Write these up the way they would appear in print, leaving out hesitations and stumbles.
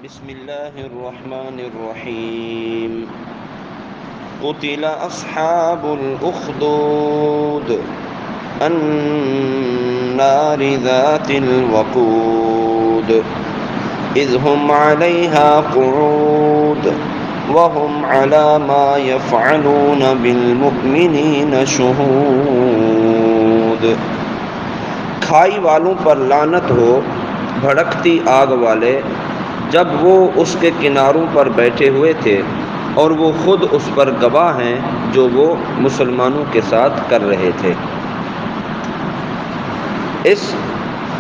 بسم اللہ الرحمن الرحیم قتل اصحاب الاخدود النار ذات الوقود اذ هم عليها قعود وهم على ما يفعلون بالمؤمنين شهود۔ کھائی والوں پر لعنت ہو، بھڑکتی آگ والے، جب وہ اس کے کناروں پر بیٹھے ہوئے تھے اور وہ خود اس پر گواہ ہیں جو وہ مسلمانوں کے ساتھ کر رہے تھے۔ اس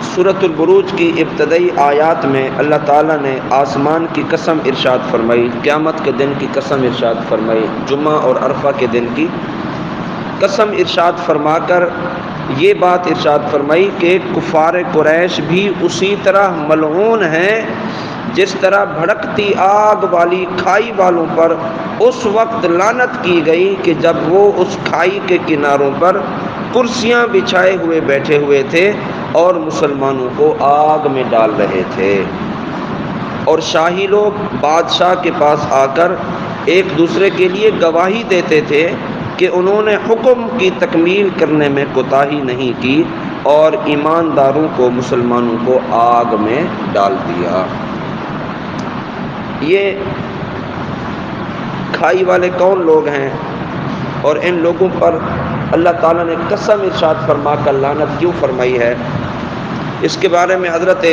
سورۃ البروج کی ابتدائی آیات میں اللہ تعالیٰ نے آسمان کی قسم ارشاد فرمائی، قیامت کے دن کی قسم ارشاد فرمائی، جمعہ اور عرفہ کے دن کی قسم ارشاد فرما کر یہ بات ارشاد فرمائی کہ کفار قریش بھی اسی طرح ملعون ہیں جس طرح بھڑکتی آگ والی کھائی والوں پر اس وقت لعنت کی گئی کہ جب وہ اس کھائی کے کناروں پر کرسیاں بچھائے ہوئے بیٹھے ہوئے تھے اور مسلمانوں کو آگ میں ڈال رہے تھے، اور شاہی لوگ بادشاہ کے پاس آ کر ایک دوسرے کے لیے گواہی دیتے تھے کہ انہوں نے حکم کی تکمیل کرنے میں کوتاہی نہیں کی اور ایمانداروں کو، مسلمانوں کو آگ میں ڈال دیا۔ یہ کھائی والے کون لوگ ہیں اور ان لوگوں پر اللہ تعالیٰ نے قسم ارشاد فرما کر لعنت کیوں فرمائی ہے؟ اس کے بارے میں حضرت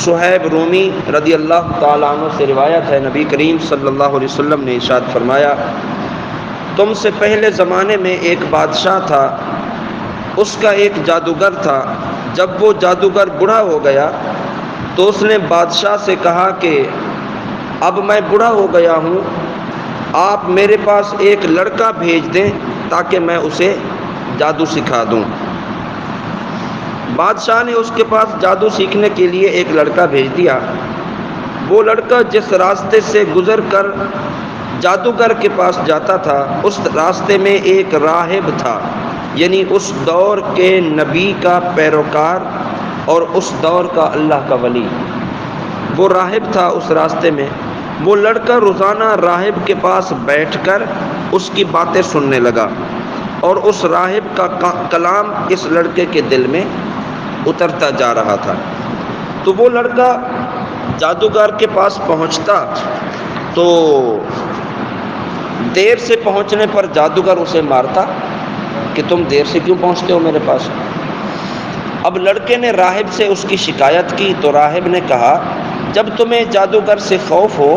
صہیب رومی رضی اللہ تعالیٰ عنہ سے روایت ہے، نبی کریم صلی اللہ علیہ وسلم نے ارشاد فرمایا، تم سے پہلے زمانے میں ایک بادشاہ تھا، اس کا ایک جادوگر تھا۔ جب وہ جادوگر بوڑھا ہو گیا تو اس نے بادشاہ سے کہا کہ اب میں بوڑھا ہو گیا ہوں، آپ میرے پاس ایک لڑکا بھیج دیں تاکہ میں اسے جادو سکھا دوں۔ بادشاہ نے اس کے پاس جادو سیکھنے کے لیے ایک لڑکا بھیج دیا۔ وہ لڑکا جس راستے سے گزر کر جادوگر کے پاس جاتا تھا اس راستے میں ایک راہب تھا، یعنی اس دور کے نبی کا پیروکار اور اس دور کا اللہ کا ولی۔ وہ راہب تھا اس راستے میں۔ وہ لڑکا روزانہ راہب کے پاس بیٹھ کر اس کی باتیں سننے لگا اور اس راہب کا کلام اس لڑکے کے دل میں اترتا جا رہا تھا۔ تو وہ لڑکا جادوگر کے پاس پہنچتا تو دیر سے پہنچنے پر جادوگر اسے مارتا کہ تم دیر سے کیوں پہنچتے ہو میرے پاس۔ اب لڑکے نے راہب سے اس کی شکایت کی تو راہب نے کہا، جب تمہیں جادوگر سے خوف ہو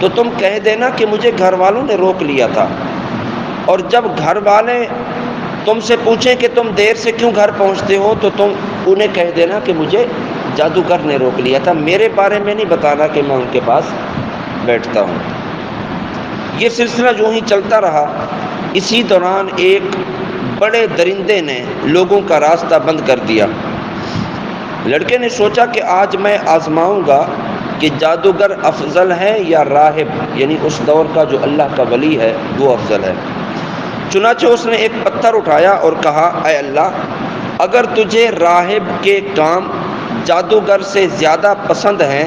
تو تم کہہ دینا کہ مجھے گھر والوں نے روک لیا تھا، اور جب گھر والے تم سے پوچھیں کہ تم دیر سے کیوں گھر پہنچتے ہو تو تم انہیں کہہ دینا کہ مجھے جادوگر نے روک لیا تھا، میرے بارے میں نہیں بتانا کہ میں ان کے پاس بیٹھتا ہوں۔ یہ سلسلہ جو ہی چلتا رہا، اسی دوران ایک بڑے درندے نے لوگوں کا راستہ بند کر دیا۔ لڑکے نے سوچا کہ آج میں آزماؤں گا کہ جادوگر افضل ہے یا راہب، یعنی اس دور کا جو اللہ کا ولی ہے وہ افضل ہے۔ چنانچہ اس نے ایک پتھر اٹھایا اور کہا، اے اللہ، اگر تجھے راہب کے کام جادوگر سے زیادہ پسند ہیں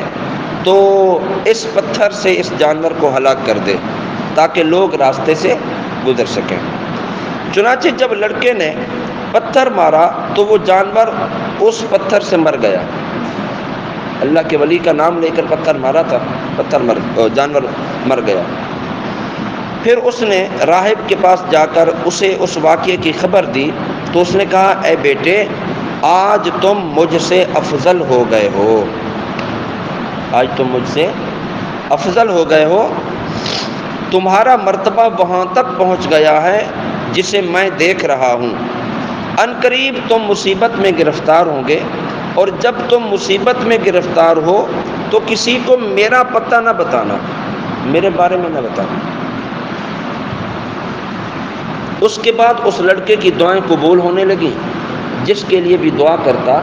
تو اس پتھر سے اس جانور کو ہلاک کر دے تاکہ لوگ راستے سے گزر سکیں۔ چنانچہ جب لڑکے نے پتھر مارا تو وہ جانور اس پتھر سے مر گیا۔ اللہ کے ولی کا نام لے کر پتھر مارا تھا، جانور مر گیا۔ پھر اس نے راہب کے پاس جا کر اسے اس واقعے کی خبر دی تو اس نے کہا، اے بیٹے، آج تم مجھ سے افضل ہو گئے ہو، آج تم مجھ سے افضل ہو گئے ہو، تمہارا مرتبہ وہاں تک پہنچ گیا ہے جسے میں دیکھ رہا ہوں۔ ان قریب تم مصیبت میں گرفتار ہوں گے، اور جب تم مصیبت میں گرفتار ہو تو کسی کو میرا پتہ نہ بتانا، میرے بارے میں نہ بتانا۔ اس کے بعد اس لڑکے کی دعائیں قبول ہونے لگیں، جس کے لیے بھی دعا کرتا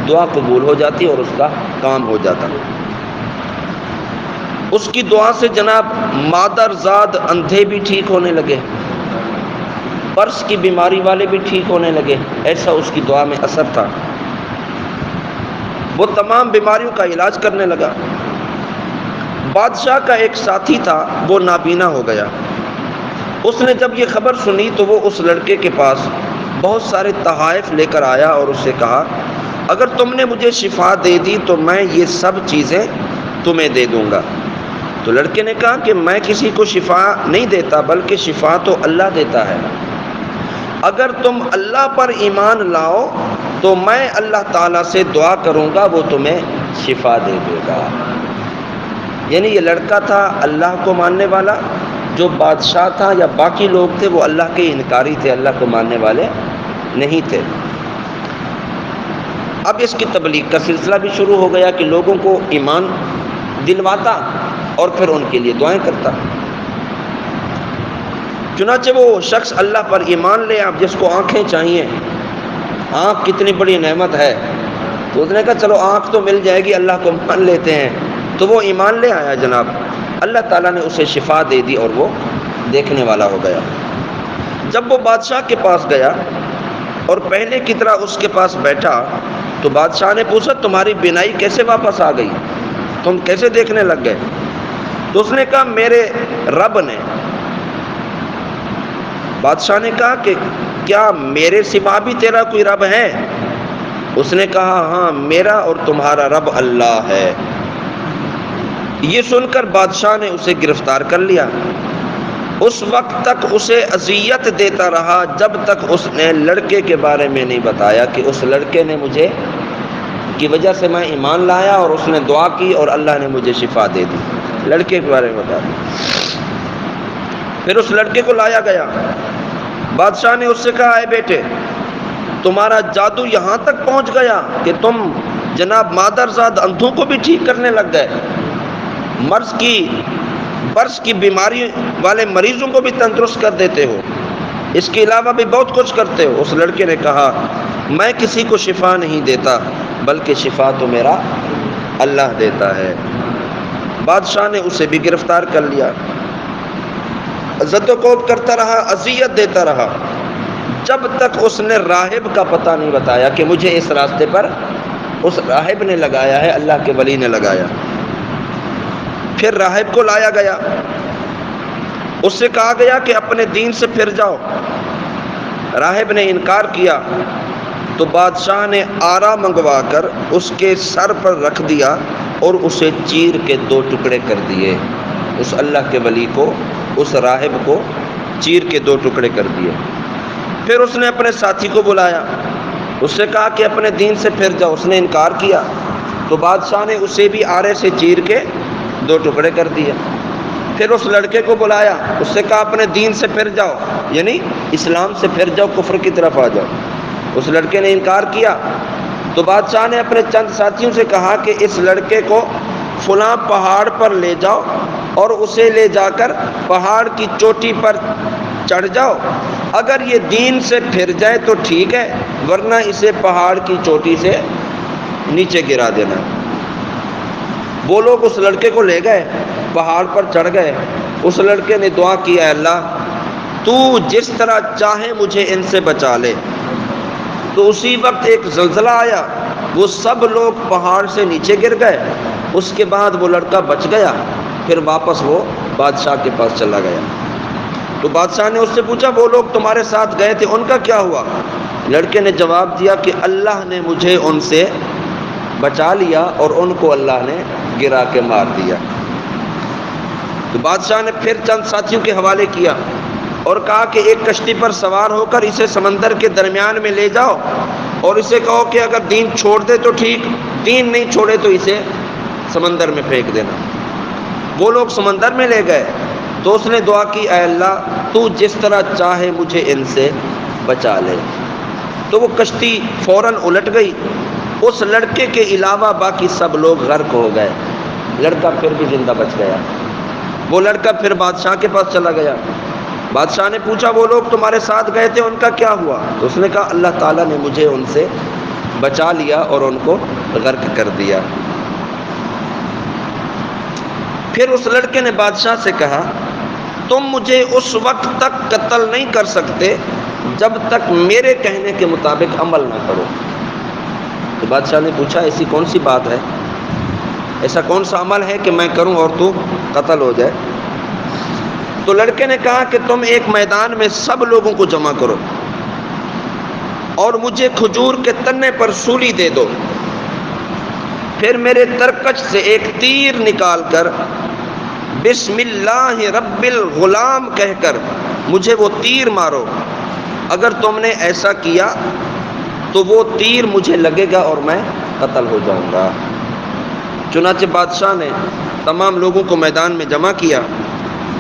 دعا قبول ہو جاتی اور اس کا کام ہو جاتا۔ اس کی دعا سے جناب مادر زاد اندھے بھی ٹھیک ہونے لگے، برس کی بیماری والے بھی ٹھیک ہونے لگے، ایسا اس کی دعا میں اثر تھا۔ وہ تمام بیماریوں کا علاج کرنے لگا۔ بادشاہ کا ایک ساتھی تھا، وہ نابینا ہو گیا۔ اس نے جب یہ خبر سنی تو وہ اس لڑکے کے پاس بہت سارے تحائف لے کر آیا اور اس سے کہا اگر تم نے مجھے شفا دے دی تو میں یہ سب چیزیں تمہیں دے دوں گا۔ تو لڑکے نے کہا کہ میں کسی کو شفا نہیں دیتا، بلکہ شفا تو اللہ دیتا ہے۔ اگر تم اللہ پر ایمان لاؤ تو میں اللہ تعالیٰ سے دعا کروں گا، وہ تمہیں شفا دے دے گا۔ یعنی یہ لڑکا تھا اللہ کو ماننے والا، جو بادشاہ تھا یا باقی لوگ تھے وہ اللہ کے انکاری تھے، اللہ کو ماننے والے نہیں تھے۔ اب اس کی تبلیغ کا سلسلہ بھی شروع ہو گیا کہ لوگوں کو ایمان دلواتا اور پھر ان کے لیے دعائیں کرتا۔ چنانچہ وہ شخص اللہ پر ایمان لے، اب جس کو آنکھیں چاہیے، آنکھ کتنی بڑی نعمت ہے، تو اس نے کہا چلو آنکھ تو مل جائے گی، اللہ کو مان لیتے ہیں۔ تو وہ ایمان لے آیا جناب، اللہ تعالیٰ نے اسے شفا دے دی اور وہ دیکھنے والا ہو گیا۔ جب وہ بادشاہ کے پاس گیا اور پہلے کی طرح اس کے پاس بیٹھا تو بادشاہ نے پوچھا تمہاری بینائی کیسے واپس آ گئی، تم کیسے دیکھنے لگ گئے؟ تو اس نے کہا میرے رب نے۔ بادشاہ نے کہا کہ کیا میرے سوا بھی تیرا کوئی رب ہے؟ اس نے کہا ہاں، میرا اور تمہارا رب اللہ ہے۔ یہ سن کر بادشاہ نے اسے گرفتار کر لیا۔ اس وقت تک اسے اذیت دیتا رہا جب تک اس نے لڑکے کے بارے میں نہیں بتایا کہ اس لڑکے نے مجھے کی وجہ سے میں ایمان لایا اور اس نے دعا کی اور اللہ نے مجھے شفا دے دی۔ لڑکے کے بارے میں بتا دیا۔ پھر اس لڑکے کو لایا گیا۔ بادشاہ نے اس سے کہا اے بیٹے، تمہارا جادو یہاں تک پہنچ گیا کہ تم جناب مادرزاد اندھوں کو بھی ٹھیک کرنے لگ گئے، برس کی بیماری والے مریضوں کو بھی تندرست کر دیتے ہو، اس کے علاوہ بھی بہت کچھ کرتے ہو۔ اس لڑکے نے کہا میں کسی کو شفا نہیں دیتا، بلکہ شفا تو میرا اللہ دیتا ہے۔ بادشاہ نے اسے بھی گرفتار کر لیا، عزت و کوب کرتا رہا، اذیت دیتا رہا، جب تک اس نے راہب کا پتہ نہیں بتایا کہ مجھے اس راستے پر اس راہب نے لگایا ہے، اللہ کے ولی نے لگایا۔ پھر راہب کو لایا گیا، اس سے کہا گیا کہ اپنے دین سے پھر جاؤ۔ راہب نے انکار کیا تو بادشاہ نے آرا منگوا کر اس کے سر پر رکھ دیا اور اسے چیر کے 2 ٹکڑے کر دیے۔ اس اللہ کے ولی کو، اس راہب کو چیر کے 2 ٹکڑے کر دیے۔ پھر اس نے اپنے ساتھی کو بلایا، اس سے کہا کہ اپنے دین سے پھر جاؤ۔ اس نے انکار کیا تو بادشاہ نے اسے بھی آرے سے چیر کے 2 ٹکڑے کر دیے۔ پھر اس لڑکے کو بلایا، اس سے کہا اپنے دین سے پھر جاؤ، یعنی اسلام سے پھر جاؤ، کفر کی طرف آ جاؤ۔ اس لڑکے نے انکار کیا تو بادشاہ نے اپنے چند ساتھیوں سے کہا کہ اس لڑکے کو فلاں پہاڑ پر لے جاؤ اور اسے لے جا کر پہاڑ کی چوٹی پر چڑھ جاؤ، اگر یہ دین سے پھر جائے تو ٹھیک ہے، ورنہ اسے پہاڑ کی چوٹی سے نیچے گرا دینا۔ وہ لوگ اس لڑکے کو لے گئے، پہاڑ پر چڑھ گئے۔ اس لڑکے نے دعا کی اے اللہ تو جس طرح چاہے مجھے ان سے بچا لے۔ تو اسی وقت ایک زلزلہ آیا، وہ سب لوگ پہاڑ سے نیچے گر گئے۔ اس کے بعد وہ لڑکا بچ گیا، پھر واپس وہ بادشاہ کے پاس چلا گیا۔ تو بادشاہ نے اس سے پوچھا وہ لوگ تمہارے ساتھ گئے تھے، ان کا کیا ہوا؟ لڑکے نے جواب دیا کہ اللہ نے مجھے ان سے بچا لیا اور ان کو اللہ نے گرا کے مار دیا۔ تو بادشاہ نے پھر چند ساتھیوں کے حوالے کیا اور کہا کہ ایک کشتی پر سوار ہو کر اسے سمندر کے درمیان میں لے جاؤ اور اسے کہو کہ اگر دین چھوڑ دے تو ٹھیک، دین نہیں چھوڑے تو اسے سمندر میں پھینک دینا۔ وہ لوگ سمندر میں لے گئے تو اس نے دعا کی اے اللہ تو جس طرح چاہے مجھے ان سے بچا لے۔ تو وہ کشتی فوراً الٹ گئی، اس لڑکے کے علاوہ باقی سب لوگ غرق ہو گئے۔ لڑکا پھر بھی زندہ بچ گیا۔ وہ لڑکا پھر بادشاہ کے پاس چلا گیا۔ بادشاہ نے پوچھا وہ لوگ تمہارے ساتھ گئے تھے، ان کا کیا ہوا؟ تو اس نے کہا اللہ تعالیٰ نے مجھے ان سے بچا لیا اور ان کو غرق کر دیا۔ پھر اس لڑکے نے بادشاہ سے کہا تم مجھے اس وقت تک قتل نہیں کر سکتے جب تک میرے کہنے کے مطابق عمل نہ کرو۔ تو بادشاہ نے پوچھا ایسی کون سی بات ہے، ایسا کون سا عمل ہے کہ میں کروں اور تو قتل ہو جائے۔ تو لڑکے نے کہا کہ تم ایک میدان میں سب لوگوں کو جمع کرو اور مجھے کھجور کے تنے پر سولی دے دو، پھر میرے ترکش سے ایک تیر نکال کر بسم اللہ رب الغلام کہہ کر مجھے وہ تیر مارو، اگر تم نے ایسا کیا تو وہ تیر مجھے لگے گا اور میں قتل ہو جاؤں گا۔ چنانچہ بادشاہ نے تمام لوگوں کو میدان میں جمع کیا،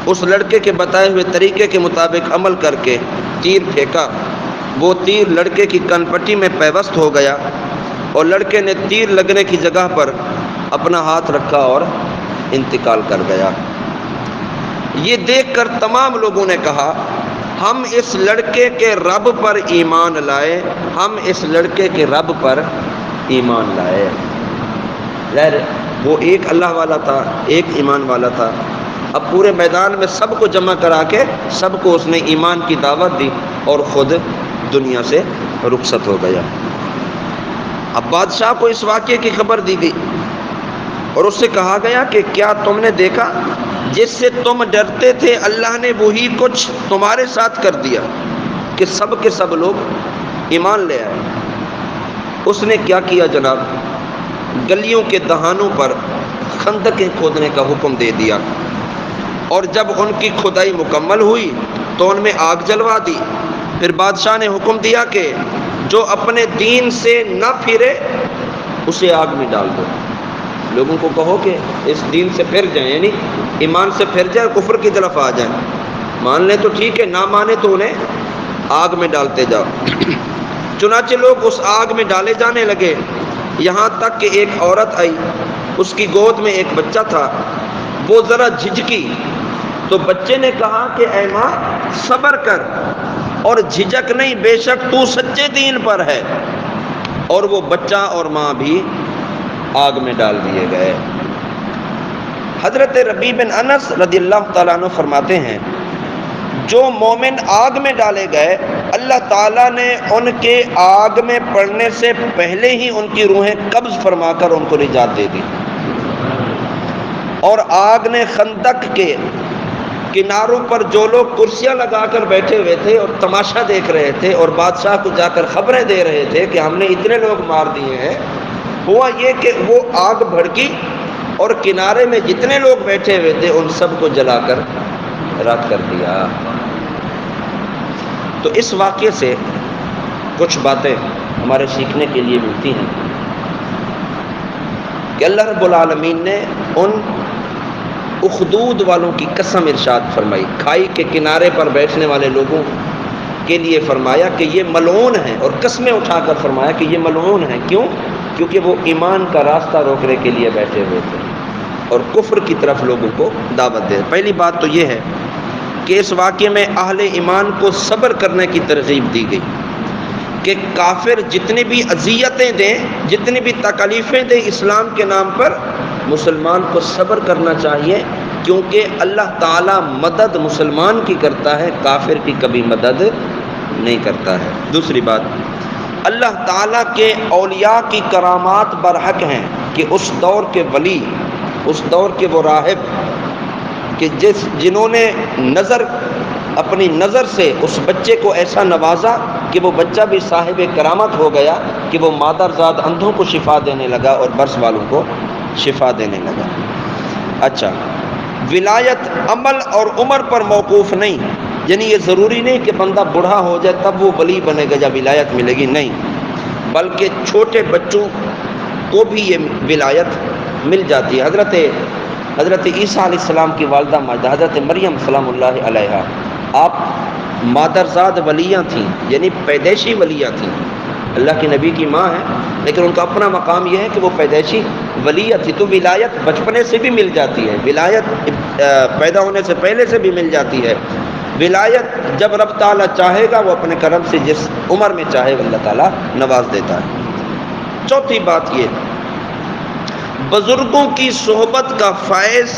اس لڑکے کے بتائے ہوئے طریقے کے مطابق عمل کر کے تیر پھینکا، وہ تیر لڑکے کی کن پٹی میں پیوست ہو گیا اور لڑکے نے تیر لگنے کی جگہ پر اپنا ہاتھ رکھا اور انتقال کر گیا۔ یہ دیکھ کر تمام لوگوں نے کہا ہم اس لڑکے کے رب پر ایمان لائے، ہم اس لڑکے کے رب پر ایمان لائے۔ وہ ایک اللہ والا تھا، ایک ایمان والا تھا۔ اب پورے میدان میں سب کو جمع کرا کے سب کو اس نے ایمان کی دعوت دی اور خود دنیا سے رخصت ہو گیا۔ اب بادشاہ کو اس واقعے کی خبر دی گئی اور اس سے کہا گیا کہ کیا تم نے دیکھا جس سے تم ڈرتے تھے اللہ نے وہی کچھ تمہارے ساتھ کر دیا کہ سب کے سب لوگ ایمان لے آئے۔ اس نے کیا کیا جناب؟ گلیوں کے دہانوں پر خندقیں کھودنے کا حکم دے دیا، اور جب ان کی کھدائی مکمل ہوئی تو ان میں آگ جلوا دی۔ پھر بادشاہ نے حکم دیا کہ جو اپنے دین سے نہ پھرے اسے آگ میں ڈال دو۔ لوگوں کو کہو کہ اس دین سے پھر جائیں، یعنی ایمان سے پھر جائیں، کفر کی طرف آ جائیں، مان لیں تو ٹھیک ہے، نہ مانے تو انہیں آگ میں ڈالتے جاؤ۔ چنانچہ لوگ اس آگ میں ڈالے جانے لگے، یہاں تک کہ ایک عورت آئی، اس کی گود میں ایک بچہ تھا، وہ ذرا جھجکی تو بچے نے کہا کہ اے ماں صبر کر اور جھجک نہیں، بے شک تو سچے دین پر ہے، اور وہ بچہ اور ماں بھی آگ میں ڈال دیے گئے۔ حضرت ربیع بن انس رضی اللہ تعالیٰ عنہ فرماتے ہیں جو مومن آگ میں ڈالے گئے اللہ تعالیٰ نے ان کے آگ میں پڑنے سے پہلے ہی ان کی روحیں قبض فرما کر ان کو نجات دے دی، اور آگ نے خندق کے کناروں پر جو لوگ کرسیاں لگا کر بیٹھے ہوئے تھے اور تماشا دیکھ رہے تھے اور بادشاہ کو جا کر خبریں دے رہے تھے کہ ہم نے اتنے لوگ مار دیے ہیں، ہوا یہ کہ وہ آگ بھڑکی اور کنارے میں جتنے لوگ بیٹھے ہوئے تھے ان سب کو جلا کر راکھ کر دیا۔ تو اس واقعے سے کچھ باتیں ہمارے سیکھنے کے لیے ملتی ہیں کہ اللہ رب العالمین نے ان اخدود والوں کی قسم ارشاد فرمائی، کھائی کے کنارے پر بیٹھنے والے لوگوں کے لیے فرمایا کہ یہ ملعون ہیں، اور قسمیں اٹھا کر فرمایا کہ یہ ملعون ہیں۔ کیوں؟ کیونکہ وہ ایمان کا راستہ روکنے کے لیے بیٹھے ہوئے تھے اور کفر کی طرف لوگوں کو دعوت دے۔ پہلی بات تو یہ ہے کہ اس واقعے میں اہل ایمان کو صبر کرنے کی ترغیب دی گئی کہ کافر جتنی بھی اذیتیں دیں، جتنی بھی تکلیفیں دیں اسلام کے نام پر، مسلمان کو صبر کرنا چاہیے، کیونکہ اللہ تعالیٰ مدد مسلمان کی کرتا ہے، کافر کی کبھی مدد نہیں کرتا ہے۔ دوسری بات، اللہ تعالیٰ کے اولیاء کی کرامات برحق ہیں کہ اس دور کے ولی، اس دور کے وہ راہب کہ جنہوں نے اپنی نظر سے اس بچے کو ایسا نوازا کہ وہ بچہ بھی صاحب کرامت ہو گیا کہ وہ مادرزاد اندھوں کو شفا دینے لگا اور برس والوں کو شفا دینے لگا۔ اچھا، ولایت عمل اور عمر پر موقوف نہیں، یعنی یہ ضروری نہیں کہ بندہ بوڑھا ہو جائے تب وہ ولی بنے گا یا ولایت ملے گی، نہیں، بلکہ چھوٹے بچوں کو بھی یہ ولایت مل جاتی ہے۔ حضرت عیسیٰ علیہ السلام کی والدہ ماجدہ حضرت مریم سلام اللہ علیہا، آپ مادرزاد ولیاں تھیں، یعنی پیدائشی ولیاں تھیں، اللہ کی نبی کی ماں ہیں، لیکن ان کا اپنا مقام یہ ہے کہ وہ پیدائشی ولیہ تھی، تو ولایت بچپنے سے بھی مل جاتی ہے، ولایت پیدا ہونے سے پہلے سے بھی مل جاتی ہے۔ ولایت جب رب تعالیٰ چاہے گا وہ اپنے کرم سے جس عمر میں چاہے وہ اللہ تعالیٰ نواز دیتا ہے۔ چوتھی بات یہ، بزرگوں کی صحبت کا فیض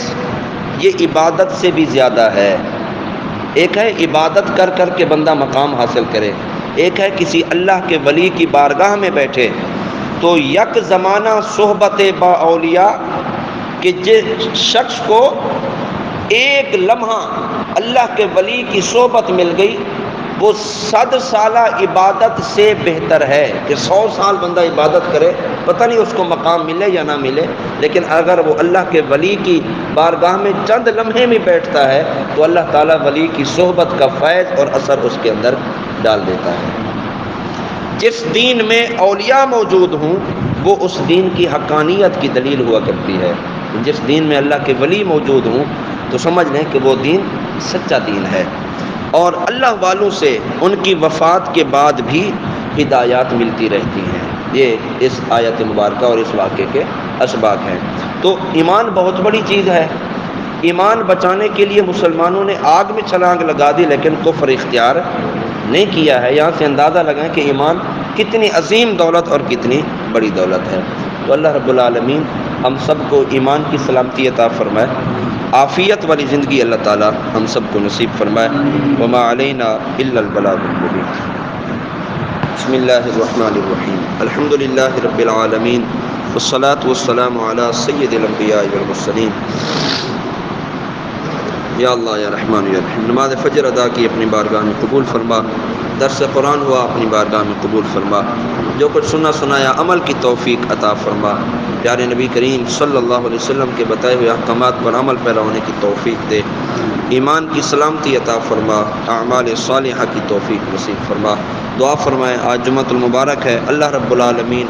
یہ عبادت سے بھی زیادہ ہے۔ ایک ہے عبادت کر کر کے بندہ مقام حاصل کرے، ایک ہے کسی اللہ کے ولی کی بارگاہ میں بیٹھے تو یک زمانہ صحبت با اولیاء کہ جس شخص کو ایک لمحہ اللہ کے ولی کی صحبت مل گئی، وہ 100 سالہ عبادت سے بہتر ہے کہ 100 سال بندہ عبادت کرے، پتہ نہیں اس کو مقام ملے یا نہ ملے، لیکن اگر وہ اللہ کے ولی کی بارگاہ میں چند لمحے میں بیٹھتا ہے تو اللہ تعالیٰ ولی کی صحبت کا فیض اور اثر اس کے اندر ڈال دیتا ہے۔ جس دین میں اولیاء موجود ہوں وہ اس دین کی حقانیت کی دلیل ہوا کرتی ہے۔ جس دین میں اللہ کے ولی موجود ہوں تو سمجھ لیں کہ وہ دین سچا دین ہے، اور اللہ والوں سے ان کی وفات کے بعد بھی ہدایات ملتی رہتی ہیں۔ یہ اس آیت مبارکہ اور اس واقعے کے اسباق ہیں۔ تو ایمان بہت بڑی چیز ہے۔ ایمان بچانے کے لیے مسلمانوں نے آگ میں چھلانگ لگا دی لیکن کفر اختیار نہیں کیا ہے۔ یہاں سے اندازہ لگائیں کہ ایمان کتنی عظیم دولت اور کتنی بڑی دولت ہے۔ تو اللہ رب العالمین ہم سب کو ایمان کی سلامتی عطا فرمائے، عافیت والی زندگی اللہ تعالی ہم سب کو نصیب فرمائے۔ وما علینا الا البلاغ المبین۔ بسم اللہ الرحمن الرحیم، الحمد للہ رب العالمین، والصلاة والسلام علی سید الانبیاء والمرسلین۔ یا اللہ یا رحمان یا رحیم، نماز فجر ادا کی اپنی بارگاہ میں قبول فرما، درس قرآن ہوا اپنی بارگاہ میں قبول فرما، جو کچھ سنا سنایا عمل کی توفیق عطا فرما، پیارے نبی کریم صلی اللہ علیہ وسلم کے بتائے ہوئے احکامات پر عمل پیرا ہونے کی توفیق دے، ایمان کی سلامتی عطا فرما، اعمال صالحہ کی توفیق نصیب فرما۔ دعا فرمائیں، آج جمعۃ المبارک ہے، اللہ رب العالمین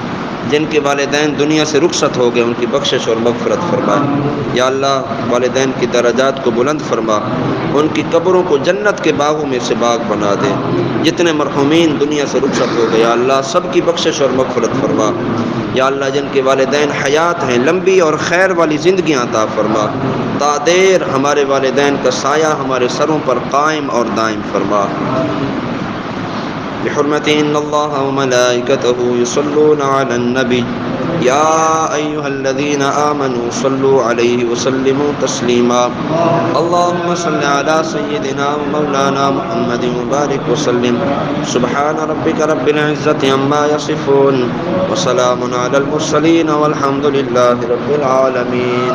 جن کے والدین دنیا سے رخصت ہو گئے ان کی بخشش اور مغفرت فرمائے۔ یا اللہ والدین کی درجات کو بلند فرما، ان کی قبروں کو جنت کے باغوں میں سے باغ بنا دے۔ جتنے مرحومین دنیا سے رخصت ہو گئے یا اللہ سب کی بخشش اور مغفرت فرما۔ یا اللہ جن کے والدین حیات ہیں لمبی اور خیر والی زندگیاں عطا فرما، تا دیر ہمارے والدین کا سایہ ہمارے سروں پر قائم اور دائم فرما۔ بحرمت ان اللہ وملائکتہ یصلون علی النبی یا ایہا الذین آمنوا صلوا علیہ وسلموا تسلیما۔ اللہم صل علی سیدنا ومولانا محمد مبارک وسلم۔ سبحان ربک رب العزت عما یصفون وسلام علی المرسلین والحمد للہ رب العالمین۔